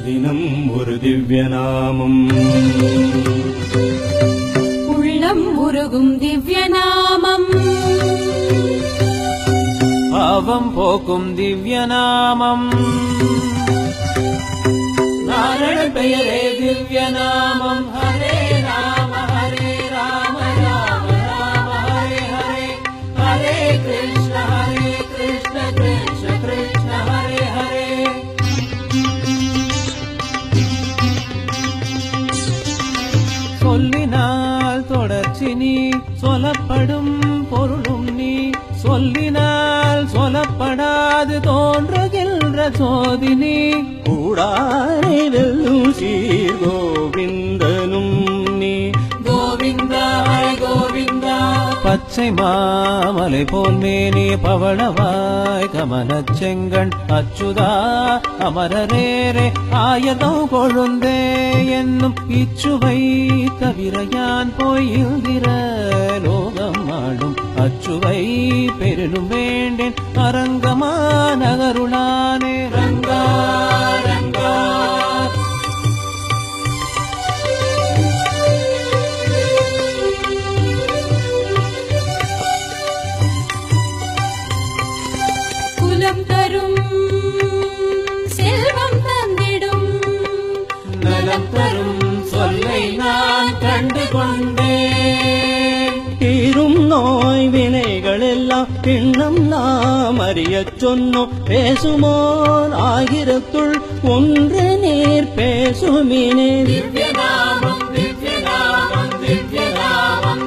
தினம் ஒரு திவ்ய நாமம் உள்ளம் உருகும் திவ்ய நாமம் பாவம் போக்கும் திவ்ய நாமம் நாராயண பெயரே திவ்ய நாமம் ஹரே ராம ராம ராம ஹரே ஹரே ஹரே கிருஷ்ண கிருஷ்ண கிருஷ்ண ஹரே ஹரே சொல்லினால் தொடர்ச்சி நீ சொல்லப்படும் பொருளும் நீ சொல்லினால் சொல்லப்படாது தோன்றுகின்ற சோதினி கூடாரை வெல்லும் சீர் கோவிந்தனும் நீ கோவிந்தா கோவிந்தா பச்சை மாமலை போல் மேனி பவளவாய் கமலச் செங்கண் அச்சுதா அமரரேரே ஆயதம் கொழுந்தே என்னும் இச்சுவை தவிர யான் போயில்கிற லோகம் ஆடும் அச்சுவை பெருளும் வேண்டேன் அரங்கமா நகருளானே ரங்கா ரங்கா குலம் தரும் செல்வம் தந்திடும் நலம் தரும் சொல்லை நான் கண்டு கொண்டேன் தீரும் நோய் வினைகள் எல்லாம் பின்னம் நாம் அறியச் சொன்னோம் பேசுமோர் ஆயிரத்துள் ஒன்று நீர் பேசுமினே திவ்ய நாமம் திவ்ய நாமம் திவ்ய நாமம்